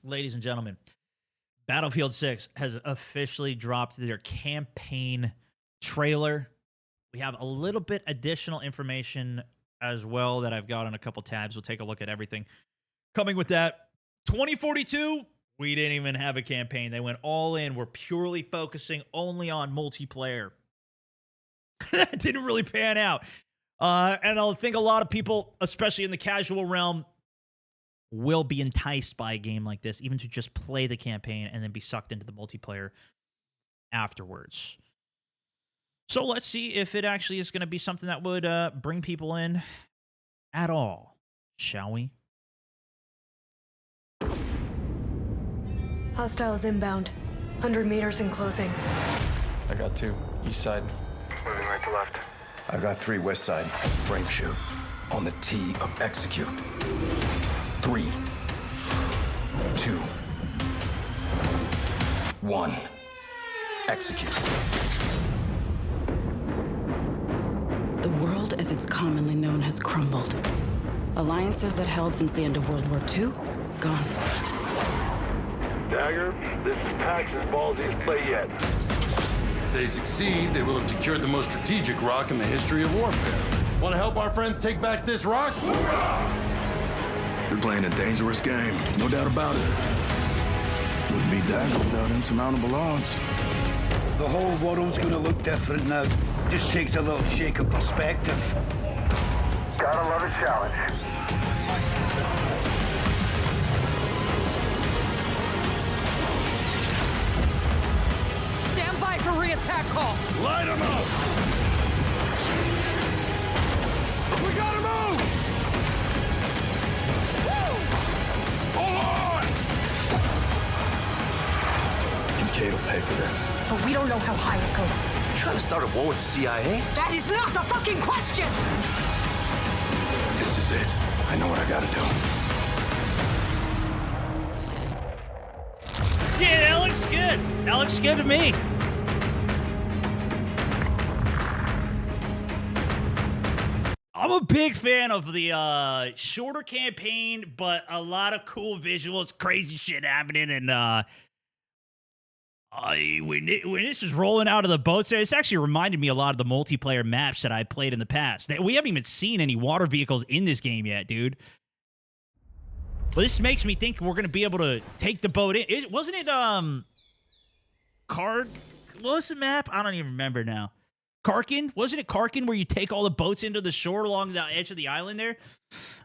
ladies and gentlemen, Battlefield 6 has officially dropped their campaign trailer. We have a little bit additional information as well that I've got on a couple tabs. We'll take a look at everything. Coming with that, 2042, we didn't even have a campaign. They went all in. We're purely focusing only on multiplayer. That didn't really pan out. And I think a lot of people, especially in the casual realm, will be enticed by a game like this, even to just play the campaign and then be sucked into the multiplayer afterwards. So let's see if it actually is going to be something that would bring people in at all, shall we? Hostiles inbound. 100 meters in closing. I got 2. East side. Moving right to left. I got 3 west side. Frame shoot. On the T of execute. 3, 2, 1. Execute. The world as it's commonly known has crumbled. Alliances that held since the end of World War II, gone. Dagger, this is Pax's ballsiest play yet. If they succeed, they will have secured the most strategic rock in the history of warfare. Want to help our friends take back this rock? Hoorah! You're playing a dangerous game, no doubt about it. Wouldn't be Dagger without insurmountable odds. The whole world's gonna look different now. Just takes a little shake of perspective. Gotta love a challenge. Stand by for re-attack call. Light them up! We gotta move! Woo! Hold on! Kincaid will pay for this. But we don't know how high it goes. You trying to start a war with the CIA? That is not the fucking question! This is it. I know what I gotta do. Yeah, that looks good. That looks good to me. I'm a big fan of the shorter campaign, but a lot of cool visuals, crazy shit happening, and when this was rolling out of the boats, it's actually reminded me a lot of the multiplayer maps that I played in the past. We haven't even seen any water vehicles in this game yet, dude. But this makes me think we're gonna be able to take the boat in. Wasn't it Card? What was the map? I don't even remember now. Karkin? Wasn't it Karkin where you take all the boats into the shore along the edge of the island there?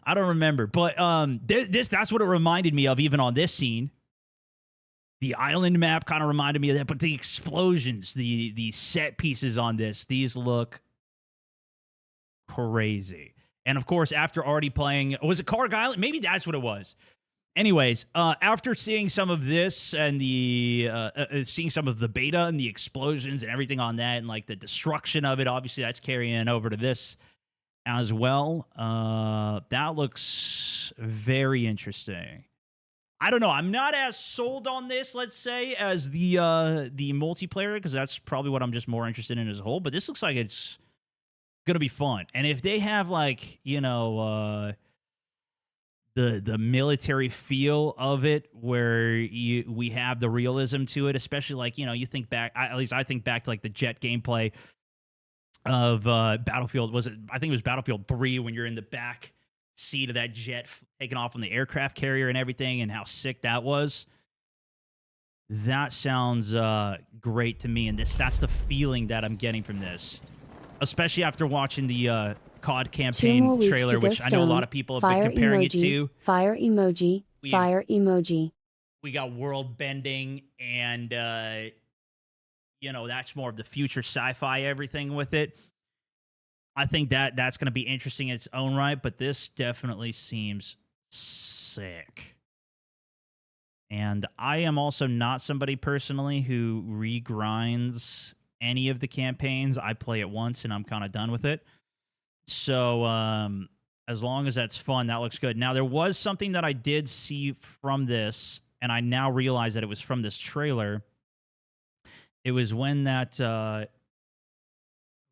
I don't remember. But that's what it reminded me of, even on this scene. The island map kind of reminded me of that, but the explosions, the set pieces on this, these look crazy. And of course, after already playing, was it Karg Island? Maybe that's what it was. Anyways, after seeing some of this and seeing some of the beta and the explosions and everything on that and like the destruction of it, obviously that's carrying over to this as well. That looks very interesting. I don't know. I'm not as sold on this, let's say, as the multiplayer, because that's probably what I'm just more interested in as a whole. But this looks like it's gonna be fun. And if they have like, the military feel of it, where we have the realism to it, especially like, you think back, at least I think back to like the jet gameplay of Battlefield. I think it was Battlefield 3 when you're in the back seat of that jet taking off on the aircraft carrier and everything, and how sick that was. That sounds great to me, and that's the feeling that I'm getting from this, especially after watching the COD campaign trailer, which I know a lot of people have been comparing it to. Fire emoji. Fire emoji. We got world bending, and that's more of the future sci-fi everything with it. I think that's going to be interesting in its own right, but this definitely seems sick. And I am also not somebody personally who regrinds any of the campaigns. I play it once and I'm kind of done with it. So as long as that's fun, that looks good. Now, there was something that I did see from this, and I now realize that it was from this trailer. It was when that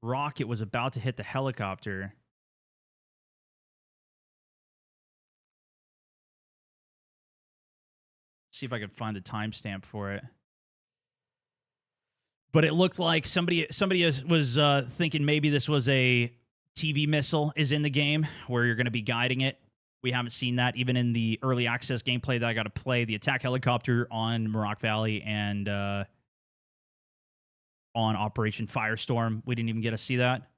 rocket was about to hit the helicopter. see if I can find the timestamp for it. But it looked like somebody was thinking maybe this was a TV missile is in the game where you're going to be guiding it. We haven't seen that even in the early access gameplay that I got to play. The attack helicopter on Maroc Valley and on Operation Firestorm, we didn't even get to see that.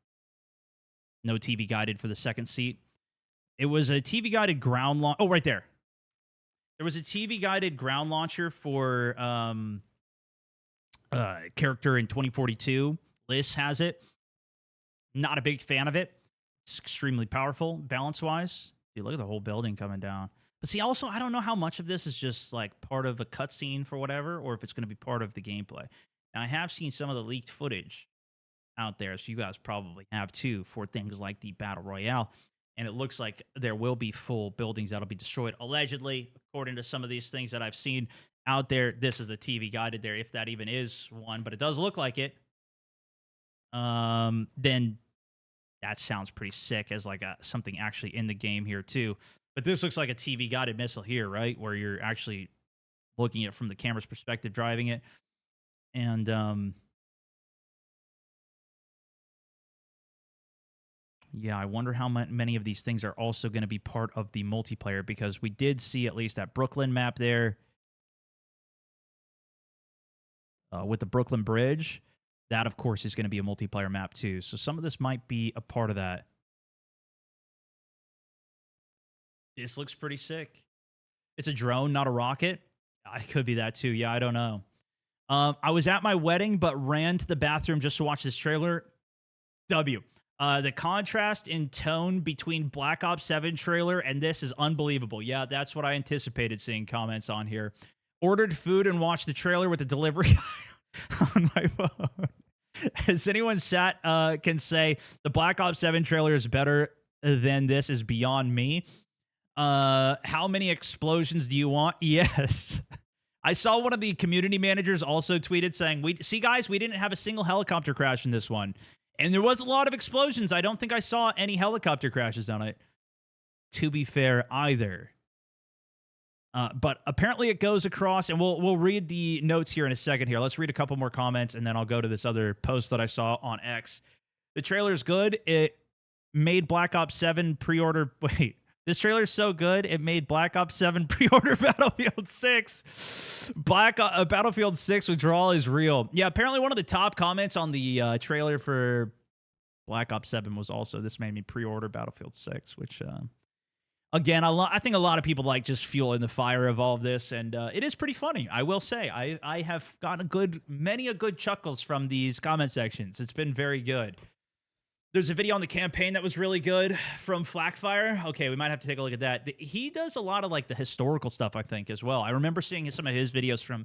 No TV guided for the second seat. It was a TV guided ground launch. Oh, right there. There was a TV guided ground launcher for character in 2042. Liz has it. Not a big fan of it. It's extremely powerful balance-wise. Dude, look at the whole building coming down. But see, also, I don't know how much of this is just like part of a cutscene for whatever, or if it's going to be part of the gameplay. Now, I have seen some of the leaked footage out there, so you guys probably have too, for things like the Battle Royale. And it looks like there will be full buildings that'll be destroyed. Allegedly, according to some of these things that I've seen out there, this is the TV guided there, if that even is one, but it does look like it. Then that sounds pretty sick as like something actually in the game here too. But this looks like a TV guided missile here, right? Where you're actually looking at it from the camera's perspective, driving it. And yeah, I wonder how many of these things are also going to be part of the multiplayer, because we did see at least that Brooklyn map there with the Brooklyn Bridge. That, of course, is going to be a multiplayer map too. So some of this might be a part of that. This looks pretty sick. It's a drone, not a rocket. I could be that too. Yeah, I don't know. I was at my wedding, but ran to the bathroom just to watch this trailer. W. The contrast in tone between Black Ops 7 trailer and this is unbelievable. Yeah, that's what I anticipated seeing comments on here. Ordered food and watched the trailer with the delivery on my phone. As anyone can say, the Black Ops 7 trailer is better than this is beyond me. How many explosions do you want? Yes. I saw one of the community managers also tweeted saying, "See, guys, we didn't have a single helicopter crash in this one. And there was a lot of explosions. I don't think I saw any helicopter crashes on it, to be fair, either." But apparently it goes across, and we'll read the notes here in a second here. Let's read a couple more comments, and then I'll go to this other post that I saw on X. The trailer's good. It made Black Ops 7 pre-order... Wait. This trailer's so good, it made Black Ops 7 pre-order Battlefield 6. Battlefield 6 withdrawal is real. Yeah, apparently one of the top comments on the trailer for Black Ops 7 was also, this made me pre-order Battlefield 6, which, again, I think a lot of people like just fueling the fire of all of this, and it is pretty funny, I will say. I have gotten many a good chuckles from these comment sections. It's been very good. There's a video on the campaign that was really good from Flackfire. Okay, we might have to take a look at that. He does a lot of like the historical stuff, I think, as well. I remember seeing some of his videos from,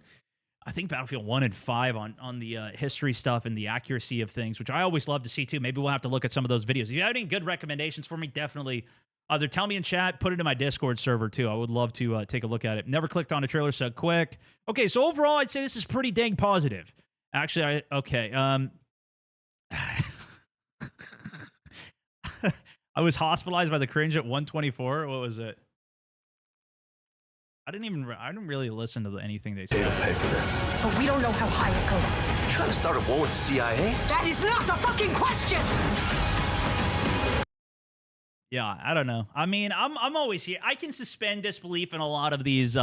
I think, Battlefield 1 and 5 on the history stuff and the accuracy of things, which I always love to see too. Maybe we'll have to look at some of those videos. If you have any good recommendations for me, definitely either tell me in chat, put it in my Discord server too. I would love to take a look at it. Never clicked on a trailer so quick. Okay, so overall, I'd say this is pretty dang positive. Actually, I was hospitalized by the cringe at 124. What was it? I didn't really listen to anything they said. They'll pay for this. But we don't know how high it goes. You trying to start a war with the CIA? That is not the fucking question! Yeah, I don't know. I mean, I'm always here. I can suspend disbelief in a lot of these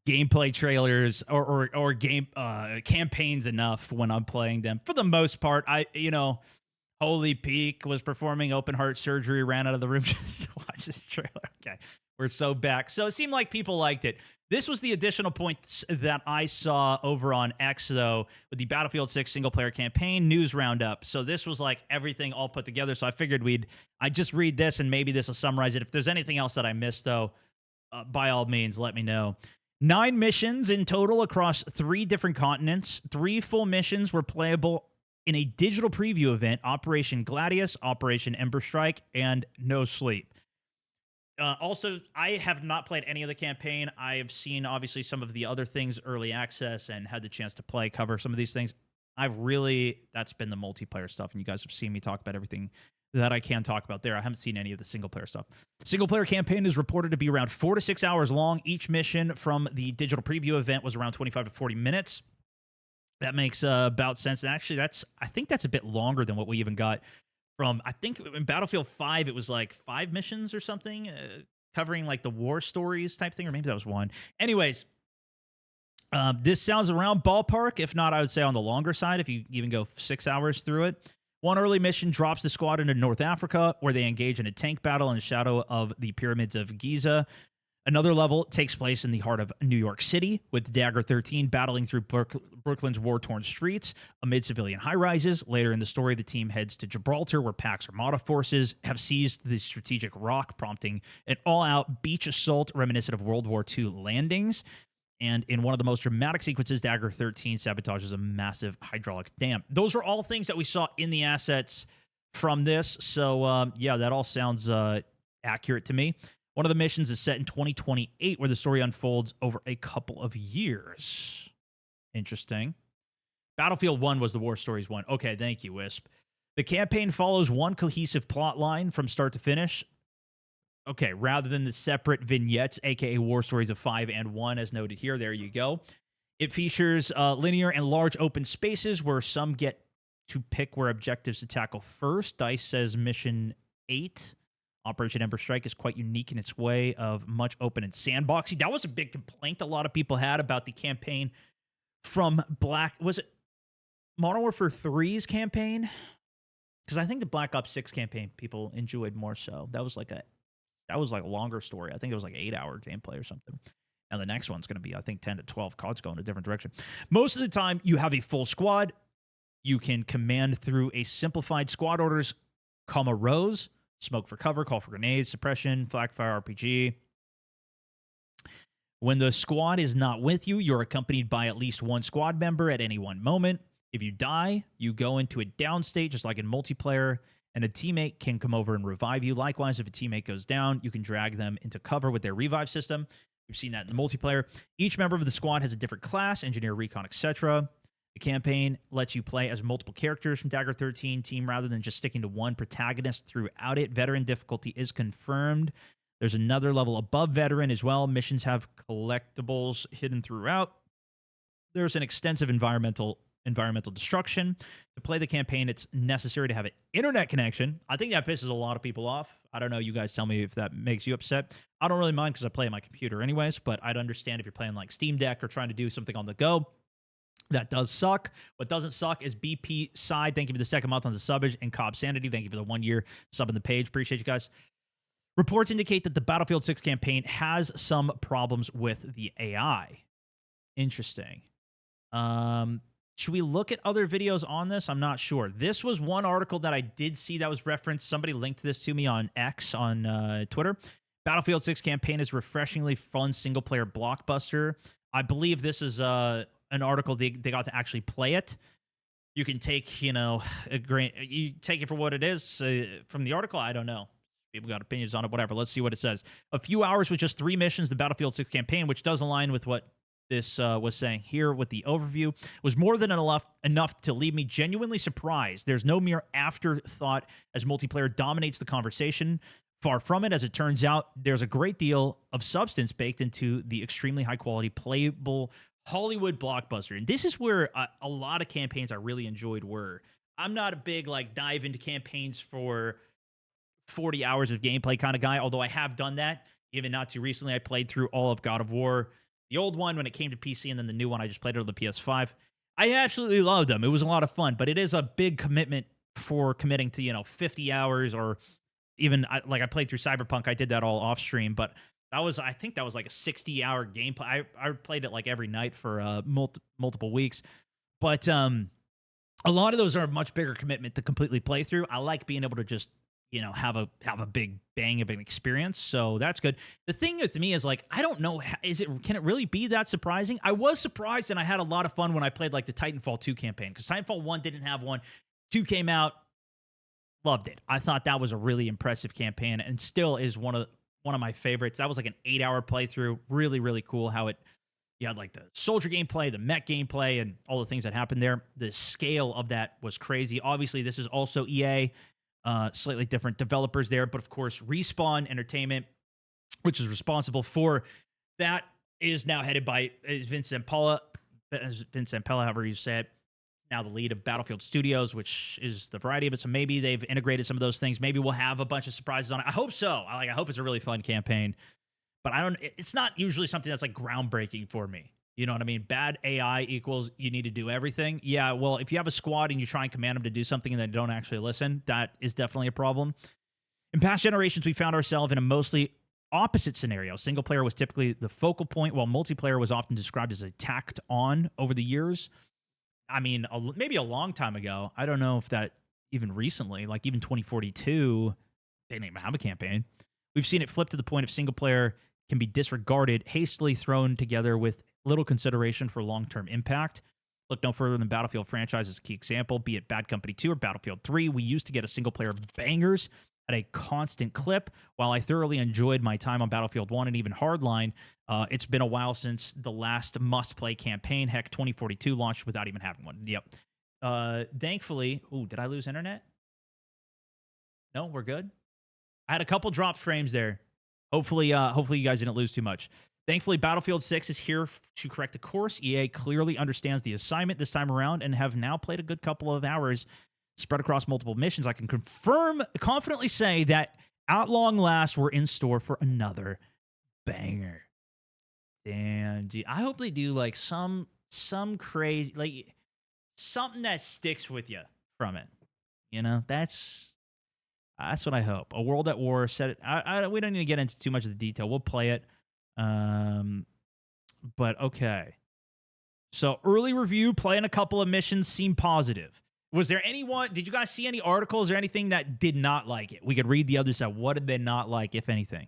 gameplay trailers or game campaigns enough when I'm playing them. For the most part, Holy Peak was performing open heart surgery, ran out of the room just to watch this trailer. Okay, we're so back. So it seemed like people liked it. This was the additional points that I saw over on X, though, with the Battlefield 6 single-player campaign news roundup. So this was like everything all put together. So I figured I'd just read this, and maybe this will summarize it. If there's anything else that I missed, though, by all means, let me know. 9 missions in total across 3 different continents. 3 full missions were playable in a digital preview event, Operation Gladius, Operation Ember Strike, and No Sleep. Also, I have not played any of the campaign. I have seen, obviously, some of the other things, early access, and had the chance to cover some of these things. That's been the multiplayer stuff, and you guys have seen me talk about everything that I can talk about there. I haven't seen any of the single player stuff. Single player campaign is reported to be around 4 to 6 hours long. Each mission from the digital preview event was around 25 to 40 minutes. That makes about sense. And actually, I think that's a bit longer than what we even got from, I think in Battlefield 5, it was like 5 missions or something, covering like the war stories type thing, or maybe that was 1. Anyways, this sounds around ballpark. If not, I would say on the longer side, if you even go 6 hours through it. One early mission drops the squad into North Africa, where they engage in a tank battle in the shadow of the pyramids of Giza. Another level takes place in the heart of New York City, with Dagger 13 battling through Brooklyn's war-torn streets amid civilian high-rises. Later in the story, the team heads to Gibraltar, where Pax Armada forces have seized the strategic rock, prompting an all-out beach assault reminiscent of World War II landings. And in one of the most dramatic sequences, Dagger 13 sabotages a massive hydraulic dam. Those are all things that we saw in the assets from this. So, yeah, that all sounds accurate to me. One of the missions is set in 2028, where the story unfolds over a couple of years. Interesting. Battlefield 1 was the War Stories one. Okay, thank you, Wisp. The campaign follows one cohesive plot line from start to finish. Okay, rather than the separate vignettes, aka War Stories of 5 and 1, as noted here. There you go. It features linear and large open spaces where some get to pick where objectives to tackle first. DICE says Mission 8, Operation Ember Strike, is quite unique in its way of much open and sandboxy. That was a big complaint a lot of people had about the campaign from was it Modern Warfare 3's campaign? Because I think the Black Ops 6 campaign people enjoyed more so. That was like a longer story. I think it was like 8-hour gameplay or something. And the next one's going to be, I think, 10 to 12. COD's going a different direction. Most of the time, you have a full squad. You can command through a simplified squad orders, rows, smoke for cover, call for grenades, suppression, flag fire, RPG. When the squad is not with you, you're accompanied by at least one squad member at any one moment. If you die, you go into a down state, just like in multiplayer, and a teammate can come over and revive you. Likewise, if a teammate goes down, you can drag them into cover with their revive system. We've seen that in the multiplayer. Each member of the squad has a different class, engineer, recon, etc. The campaign lets you play as multiple characters from Dagger 13 team rather than just sticking to one protagonist throughout it. Veteran difficulty is confirmed. There's another level above veteran as well. Missions have collectibles hidden throughout. There's an extensive environmental destruction. To play the campaign, it's necessary to have an internet connection. I think that pisses a lot of people off. I don't know. You guys tell me if that makes you upset. I don't really mind because I play on my computer anyways, but I'd understand if you're playing like Steam Deck or trying to do something on the go. That does suck. What doesn't suck is BP Side. Thank you for the second month on the subbage. And Cobb Sanity, thank you for the 1 year sub in the page. Appreciate you guys. Reports indicate that the Battlefield 6 campaign has some problems with the AI. Interesting. Should we look at other videos on this? I'm not sure. This was one article that I did see that was referenced. Somebody linked this to me on X on Twitter. Battlefield 6 campaign is refreshingly fun single-player blockbuster. I believe this is an article they got to actually play it. You can take, you take it for what it is. From the article, I don't know. People got opinions on it, whatever. Let's see what it says. A few hours with just 3 missions, the Battlefield 6 campaign, which does align with what this was saying here with the overview, was more than enough to leave me genuinely surprised. There's no mere afterthought as multiplayer dominates the conversation. Far from it, as it turns out, there's a great deal of substance baked into the extremely high-quality, playable Hollywood blockbuster. And this is where a lot of campaigns I really enjoyed were. I'm not a big, dive into campaigns for 40 hours of gameplay kind of guy, although I have done that. Even not too recently, I played through all of God of War, the old one when it came to PC, and then the new one, I just played it on the PS5. I absolutely loved them. It was a lot of fun, but it is a big commitment for committing to, 50 hours or even, I played through Cyberpunk. I did that all off stream, but I think that was like a 60-hour gameplay. I played it every night for multiple weeks. But a lot of those are a much bigger commitment to completely play through. I like being able to just have a big bang of an experience. So that's good. The thing with me is I don't know, can it really be that surprising? I was surprised, and I had a lot of fun when I played the Titanfall 2 campaign, because Titanfall 1 didn't have one. 2 came out, loved it. I thought that was a really impressive campaign, and still is one of my favorites. That was an 8-hour playthrough. Really, really cool how you had the soldier gameplay, the mech gameplay, and all the things that happened there. The scale of that was crazy. Obviously, this is also EA. Slightly different developers there, but of course, Respawn Entertainment, which is responsible for that, is now headed by Vincent Pella, however you say it, now the lead of Battlefield Studios, which is the variety of it. So maybe they've integrated some of those things. Maybe we'll have a bunch of surprises on it. I hope so. I hope it's a really fun campaign, but it's not usually something that's like groundbreaking for me. You know what I mean? Bad AI equals you need to do everything. Yeah, well, if you have a squad and you try and command them to do something and they don't actually listen, that is definitely a problem. In past generations, we found ourselves in a mostly opposite scenario. Single player was typically the focal point, while multiplayer was often described as a tacked on over the years. I mean, maybe a long time ago. I don't know if that even recently, like even 2042, they didn't even have a campaign. We've seen it flip to the point of single player can be disregarded, hastily thrown together with little consideration for long-term impact. Look no further than Battlefield franchise as a key example, be it Bad Company 2 or Battlefield 3. We used to get a single-player bangers at a constant clip. While I thoroughly enjoyed my time on Battlefield 1 and even Hardline, it's been a while since the last must-play campaign. Heck, 2042 launched without even having one. Yep. Thankfully... Ooh, did I lose internet? No, we're good? I had a couple dropped frames there. Hopefully you guys didn't lose too much. Thankfully, Battlefield 6 is here to correct the course. EA clearly understands the assignment this time around and have now played a good couple of hours spread across multiple missions. I can confidently say that at long last, we're in store for another banger. Damn, dude. I hope they do like some crazy, like something that sticks with you from it. You know, that's what I hope. A World at War. Set it. We don't need to get into too much of the detail. We'll play it. But okay. So early review, playing a couple of missions seemed positive. Was there anyone, did you guys see any articles or anything that did not like it? We could read the other side. What did they not like, if anything?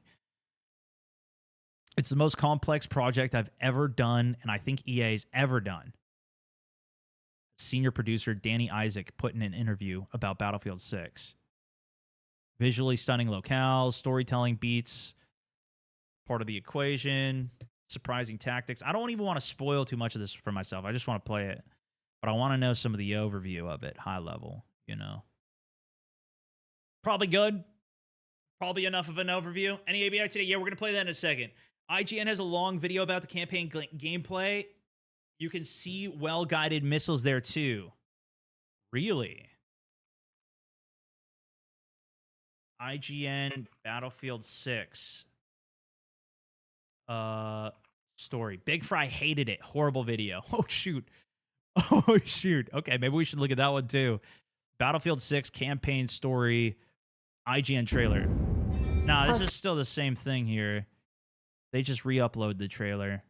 It's the most complex project I've ever done, and I think EA's ever done. Senior producer Danny Isaac put in an interview about Battlefield 6. Visually stunning locales, storytelling beats, part of the equation, surprising tactics. I don't even want to spoil too much of this for myself. I just want to play it. But I want to know some of the overview of it, high level, you know. Probably good. Probably enough of an overview. Any ABI today? Yeah, we're going to play that in a second. IGN has a long video about the campaign gameplay. You can see well-guided missiles there, too. Really? IGN Battlefield 6. Story. Big Fry hated it. Horrible video. Oh, shoot. Oh, shoot. Okay, maybe we should look at that one, too. Battlefield 6 campaign story. IGN trailer. Nah, this is still the same thing here. They just re-upload the trailer.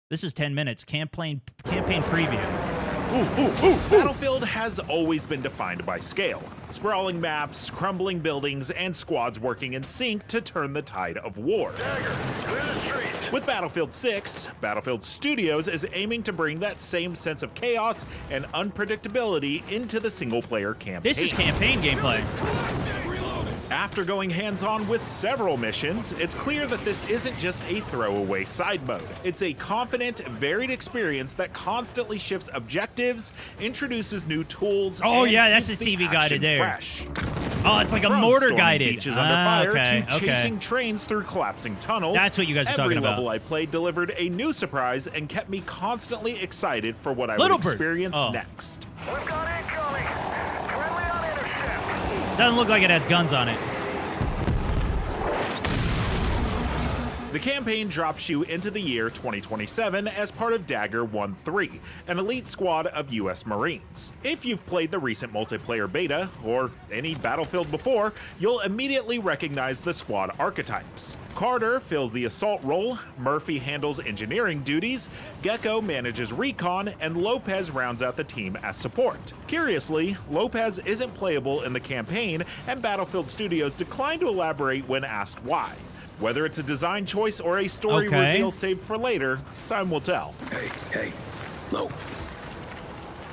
This is 10 minutes. Campaign preview. Battlefield has always been defined by scale. Sprawling maps, crumbling buildings, and squads working in sync to turn the tide of war. With Battlefield 6, Battlefield Studios is aiming to bring that same sense of chaos and unpredictability into the single-player campaign. This is campaign gameplay. After going hands-on with several missions, it's clear that this isn't just a throwaway side mode. It's a confident, varied experience that constantly shifts objectives, introduces new tools, and that's the TV guided there. Fresh. Oh, it's like a From mortar storming guided. beaches under fire to chasing trains through collapsing tunnels. That's what you guys are talking about. Every level I played delivered a new surprise and kept me constantly excited for what I Little would Bird. experience next. We've got incoming. Friendly on intercept. Doesn't look like it has guns on it. The campaign drops you into the year 2027 as part of Dagger 1-3, an elite squad of US Marines. If you've played the recent multiplayer beta, or any Battlefield before, you'll immediately recognize the squad archetypes. Carter fills the assault role, Murphy handles engineering duties, Gecko manages recon, and Lopez rounds out the team as support. Curiously, Lopez isn't playable in the campaign, and Battlefield Studios declined to elaborate when asked why. Whether it's a design choice or a story reveal saved for later, time will tell. Hey, Lo.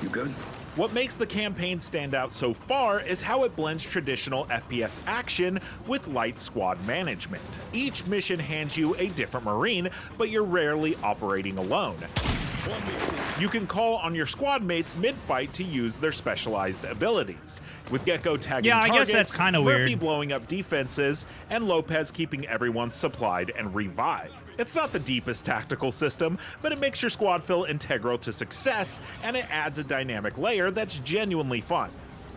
You good? What makes the campaign stand out so far is how it blends traditional FPS action with light squad management. Each mission hands you a different Marine, but you're rarely operating alone. You can call on your squad mates mid-fight to use their specialized abilities, with Gecko tagging I targets, guess that's kind of Murphy weird. blowing up defenses, and Lopez keeping everyone supplied and revived. It's not the deepest tactical system, but it makes your squad feel integral to success, and it adds a dynamic layer that's genuinely fun.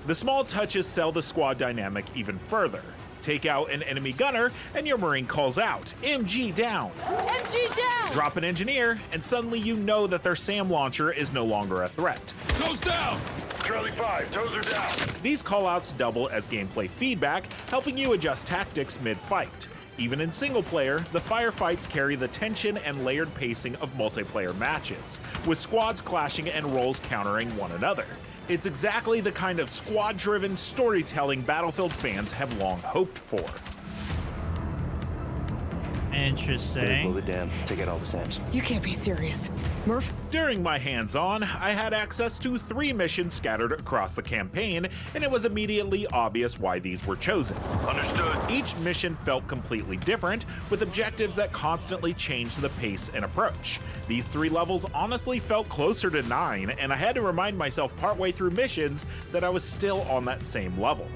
The small touches sell the squad dynamic even further. Take out an enemy gunner, and your Marine calls out, MG down. MG down! Drop an engineer, and suddenly you know that their SAM launcher is no longer a threat. Toes down! Charlie 5, toes are down. These callouts double as gameplay feedback, helping you adjust tactics mid-fight. Even in single player, the firefights carry the tension and layered pacing of multiplayer matches, with squads clashing and roles countering one another. It's exactly the kind of squad-driven storytelling Battlefield fans have long hoped for. Interesting. Blow the dam, take out all the SAMs. You can't be serious. Murph? During my hands-on, I had access to 3 missions scattered across the campaign, and it was immediately obvious why these were chosen. Understood. Each mission felt completely different, with objectives that constantly changed the pace and approach. These 3 levels honestly felt closer to 9, and I had to remind myself partway through missions that I was still on that same level.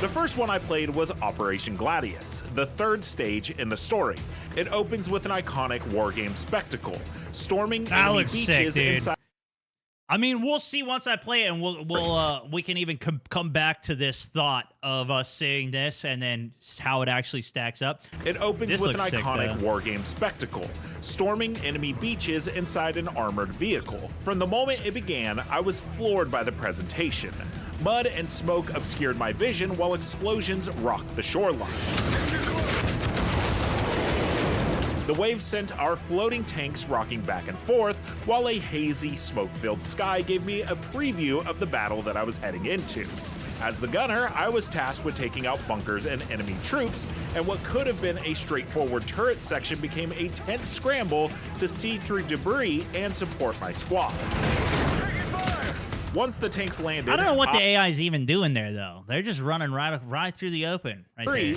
The first one I played was Operation Gladius, the 3rd stage in the story. It opens with an iconic wargame spectacle, storming That enemy looks sick, beaches dude. inside. I mean, we'll see once I play it, and we can even come back to this thought of us saying this and then how it actually stacks up. It opens This with an looks sick, iconic though. wargame spectacle, storming enemy beaches inside an armored vehicle. From the moment it began, I was floored by the presentation. Mud and smoke obscured my vision while explosions rocked the shoreline. The waves sent our floating tanks rocking back and forth, while a hazy, smoke-filled sky gave me a preview of the battle that I was heading into. As the gunner, I was tasked with taking out bunkers and enemy troops, and what could have been a straightforward turret section became a tense scramble to see through debris and support my squad. Once the tanks landed, I don't know what the AI is even doing there, though. They're just running right through the open. Right there.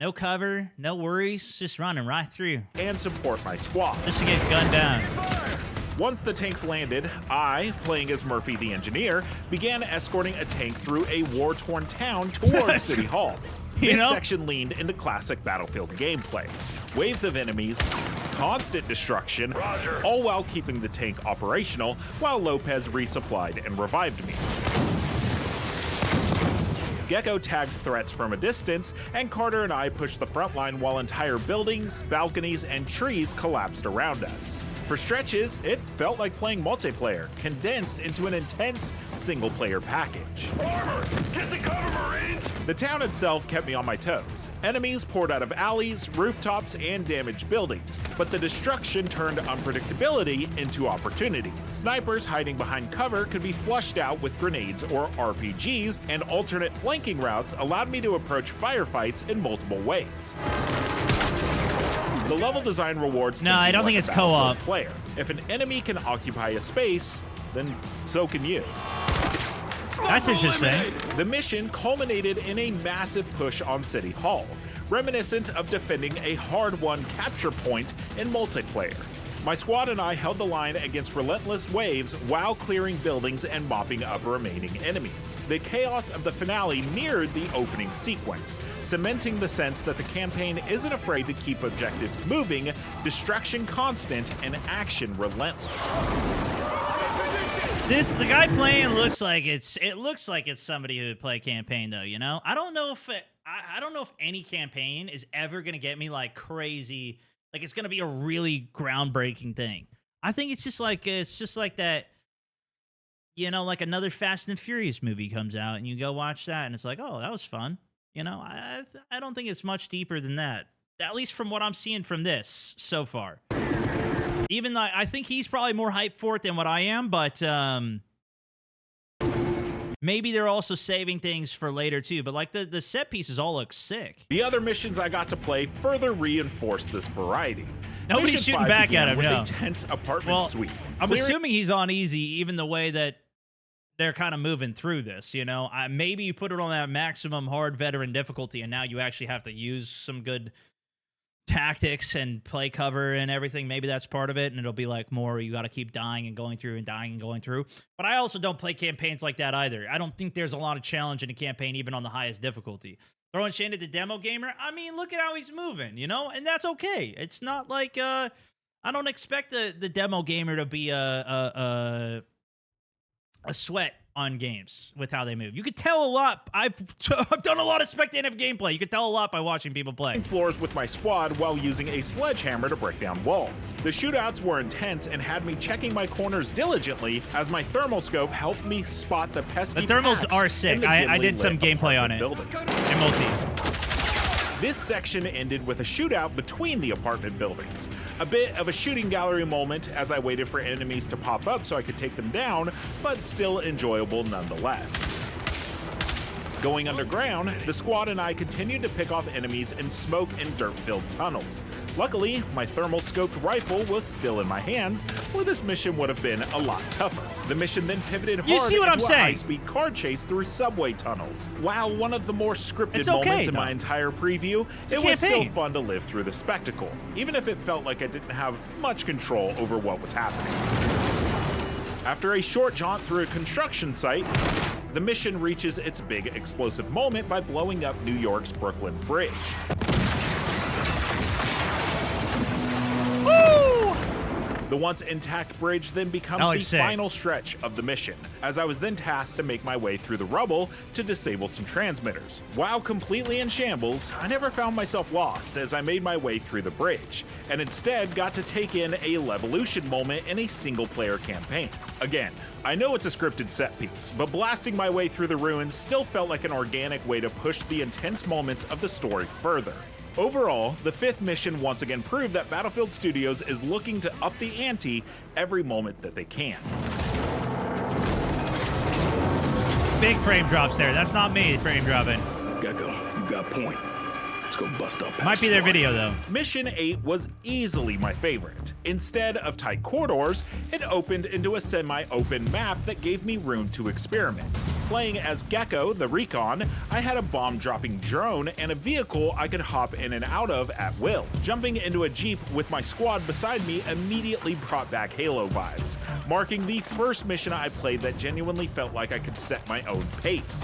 No cover, no worries, just running right through. And support my squad. Just to get gunned down. Once the tanks landed, I, playing as Murphy the engineer, began escorting a tank through a war-torn town towards City Hall. This section leaned into classic Battlefield gameplay. Waves of enemies, constant destruction, all while keeping the tank operational, while Lopez resupplied and revived me. Gecko tagged threats from a distance, and Carter and I pushed the front line while entire buildings, balconies, and trees collapsed around us. For stretches, it felt like playing multiplayer, condensed into an intense single-player package. Armor! Get the cover, Marines! The town itself kept me on my toes. Enemies poured out of alleys, rooftops, and damaged buildings, but the destruction turned unpredictability into opportunity. Snipers hiding behind cover could be flushed out with grenades or RPGs, and alternate flanking routes allowed me to approach firefights in multiple ways. The level design rewards. No, I don't think it's co-op. Player. If an enemy can occupy a space, then so can you. That's interesting. The mission culminated in a massive push on City Hall, reminiscent of defending a hard-won capture point in multiplayer. My squad and I held the line against relentless waves while clearing buildings and mopping up remaining enemies. The chaos of the finale mirrored the opening sequence, cementing the sense that the campaign isn't afraid to keep objectives moving, destruction constant, and action relentless. The guy playing looks like it's somebody who would play campaign, though, you know? I don't know if any campaign is ever going to get me like crazy. Like it's going to be a really groundbreaking thing. I think it's just like that, you know, like another Fast and Furious movie comes out and you go watch that and it's like, oh, that was fun. You know, I don't think it's much deeper than that. At least from what I'm seeing from this so far. Even though I think he's probably more hyped for it than what I am, but maybe they're also saving things for later too. But like the set pieces all look sick. The other missions I got to play further reinforced this variety. Nobody's Mission shooting 5 back began at him, with no. a tense apartment suite. I'm assuming he's on easy, even the way that they're kind of moving through this, you know? Maybe you put it on that maximum hard veteran difficulty, and now you actually have to use some good tactics and play cover and everything. Maybe that's part of it, and it'll be like more you got to keep dying and going through and dying and going through. But I also don't play campaigns like that either. I don't think there's a lot of challenge in a campaign, even on the highest difficulty. Throwing Shane at the demo gamer, I mean, look at how he's moving, you know? And that's okay. It's not like, I don't expect the demo gamer to be a sweat on games with how they move. You could tell a lot. I've done a lot of spectative gameplay. You could tell a lot by watching people play. Floors with my squad while using a sledgehammer to break down walls. The shootouts were intense and had me checking my corners diligently as my thermal scope helped me spot the pesky The thermals packs are in sick. the I dimly did some lit gameplay on apartment it. building. In multi. This section ended with a shootout between the apartment buildings. A bit of a shooting gallery moment as I waited for enemies to pop up so I could take them down, but still enjoyable nonetheless. Going underground, the squad and I continued to pick off enemies in smoke and dirt-filled tunnels. Luckily, my thermal-scoped rifle was still in my hands, or this mission would have been a lot tougher. The mission then pivoted hard into a high-speed car chase through subway tunnels. While one of the more scripted moments in my entire preview, it was still fun to live through the spectacle, even if it felt like I didn't have much control over what was happening. After a short jaunt through a construction site, the mission reaches its big explosive moment by blowing up New York's Brooklyn Bridge. Woo! The once intact bridge then becomes the final stretch of the mission, as I was then tasked to make my way through the rubble to disable some transmitters. While completely in shambles, I never found myself lost as I made my way through the bridge, and instead got to take in a Levolution moment in a single-player campaign. Again, I know it's a scripted set piece, but blasting my way through the ruins still felt like an organic way to push the intense moments of the story further. Overall, the 5th mission once again proved that Battlefield Studios is looking to up the ante every moment that they can. Big frame drops there. That's not me frame dropping. Gecko, you got point. Let's go bust up. Might be their video, though. Mission 8 was easily my favorite. Instead of tight corridors, it opened into a semi-open map that gave me room to experiment. Playing as Gecko, the recon, I had a bomb-dropping drone and a vehicle I could hop in and out of at will. Jumping into a Jeep with my squad beside me immediately brought back Halo vibes, marking the first mission I played that genuinely felt like I could set my own pace.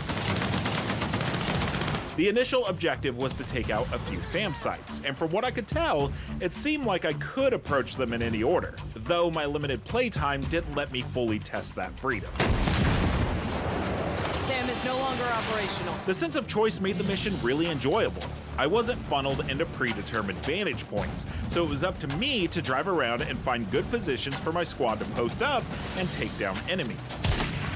The initial objective was to take out a few SAM sites, and from what I could tell, it seemed like I could approach them in any order, though my limited playtime didn't let me fully test that freedom. SAM is no longer operational. The sense of choice made the mission really enjoyable. I wasn't funneled into predetermined vantage points, so it was up to me to drive around and find good positions for my squad to post up and take down enemies.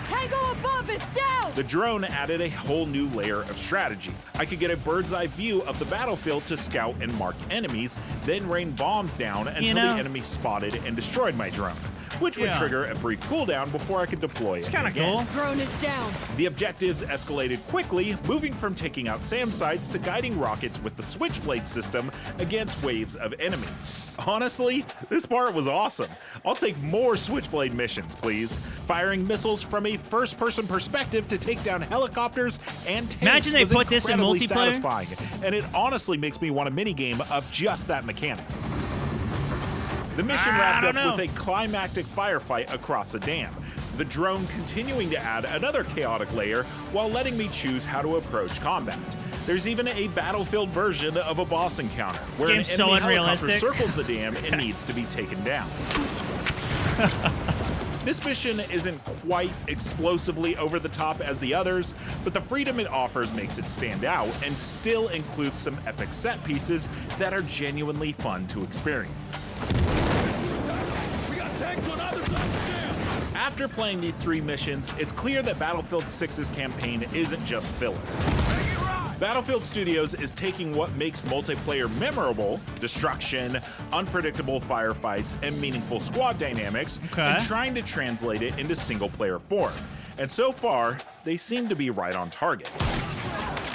Tango above is down! The drone added a whole new layer of strategy. I could get a bird's eye view of the battlefield to scout and mark enemies, then rain bombs down until the enemy spotted and destroyed my drone, which would trigger a brief cooldown before I could deploy it again. It's kind of cool. Drone is down. The objectives escalated quickly, moving from taking out SAM sites to guiding rockets with the Switchblade system against waves of enemies. Honestly, this part was awesome. I'll take more Switchblade missions, please. Firing missiles from a first-person perspective to take down helicopters and tanks. Imagine they put this in multiplayer. Satisfying, and it honestly makes me want a minigame of just that mechanic. The mission wrapped up with a climactic firefight across a dam, the drone continuing to add another chaotic layer while letting me choose how to approach combat. There's even a Battlefield version of a boss encounter, where an enemy helicopter circles the dam and needs to be taken down. This mission isn't quite explosively over the top as the others, but the freedom it offers makes it stand out and still includes some epic set pieces that are genuinely fun to experience. After playing these 3 missions, it's clear that Battlefield 6's campaign isn't just filler. Battlefield Studios is taking what makes multiplayer memorable, destruction, unpredictable firefights, and meaningful squad dynamics, and trying to translate it into single-player form. And so far, they seem to be right on target.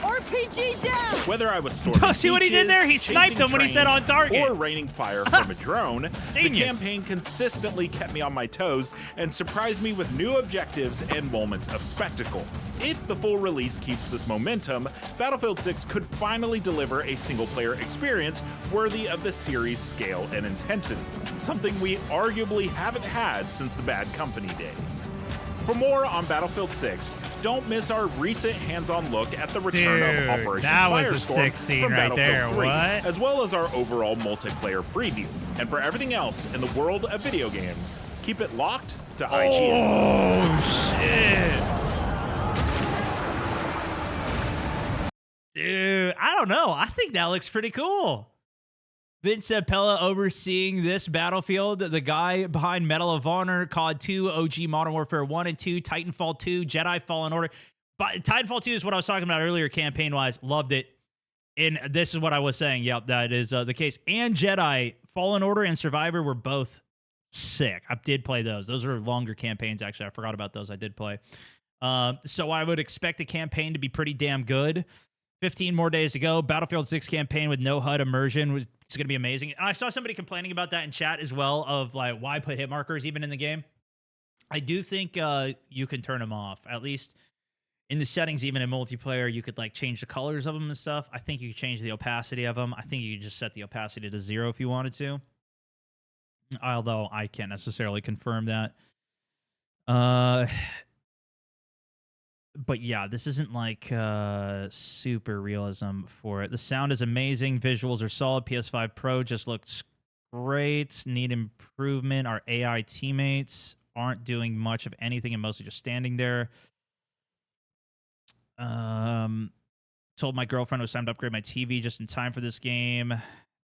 Our RPG down! Whether I was storming See what he did beaches, there? He sniped chasing him when he said trains, on target. or raining fire from a drone, the Genius. campaign consistently kept me on my toes and surprised me with new objectives and moments of spectacle. If the full release keeps this momentum, Battlefield 6 could finally deliver a single-player experience worthy of the series' scale and intensity, something we arguably haven't had since the Bad Company days. For more on Battlefield 6, don't miss our recent hands-on look at the return of Operation that was a Firestorm sick scene from right Battlefield there. 3, What? as well as our overall multiplayer preview. And for everything else in the world of video games, keep it locked to IGN. Oh, shit. Dude, I don't know. I think that looks pretty cool. Vince Zampella overseeing this Battlefield, the guy behind Medal of Honor, COD 2, OG Modern Warfare 1 and 2, Titanfall 2, Jedi Fallen Order. But Titanfall 2 is what I was talking about earlier, campaign-wise. Loved it. And this is what I was saying. Yep, that is the case. And Jedi, Fallen Order, and Survivor were both sick. I did play those. Those are longer campaigns, actually. I forgot about those. I did play. So I would expect the campaign to be pretty damn good. 15 more days to go. Battlefield 6 campaign with no HUD immersion it's going to be amazing. And I saw somebody complaining about that in chat as well, of like, why put hit markers even in the game? I do think you can turn them off. At least in the settings, even in multiplayer, you could like change the colors of them and stuff. I think you could change the opacity of them. I think you could just set the opacity to 0 if you wanted to. Although I can't necessarily confirm that. But yeah, this isn't like super realism for it. The sound is amazing. Visuals are solid. PS5 Pro just looks great. Need improvement. Our AI teammates aren't doing much of anything and mostly just standing there. Told my girlfriend it was time to upgrade my TV just in time for this game.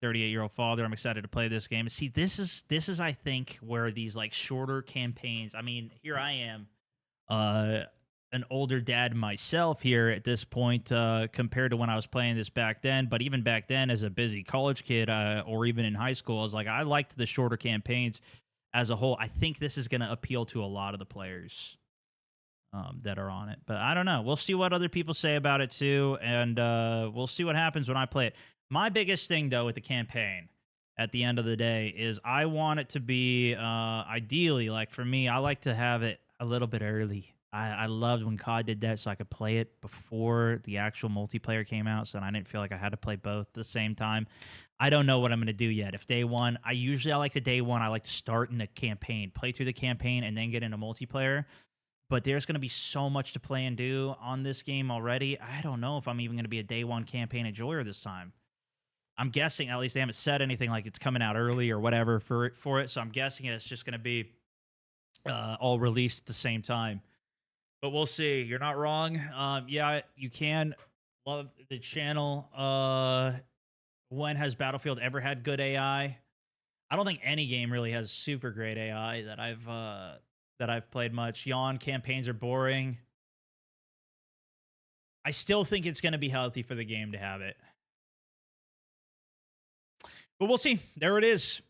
38-year-old father. I'm excited to play this game. See, this is I think where these like shorter campaigns. I mean, here I am. An older dad myself here at this point compared to when I was playing this back then. But even back then as a busy college kid or even in high school, I was like, I liked the shorter campaigns as a whole. I think this is going to appeal to a lot of the players that are on it. But I don't know. We'll see what other people say about it too. And we'll see what happens when I play it. My biggest thing, though, with the campaign at the end of the day is I want it to be ideally, like for me, I like to have it a little bit early. I loved when COD did that so I could play it before the actual multiplayer came out, so I didn't feel like I had to play both at the same time. I don't know what I'm going to do yet. If day one, I like the day one, I like to start in the campaign, play through the campaign, and then get into multiplayer. But there's going to be so much to play and do on this game already. I don't know if I'm even going to be a day one campaign enjoyer this time. I'm guessing, at least they haven't said anything like it's coming out early or whatever for it, so I'm guessing it's just going to be all released at the same time. But we'll see. You're not wrong. Yeah, you can love the channel. When has Battlefield ever had good AI? I don't think any game really has super great AI that I've played much. Yawn, campaigns are boring. I still think it's going to be healthy for the game to have it. But we'll see. There it is.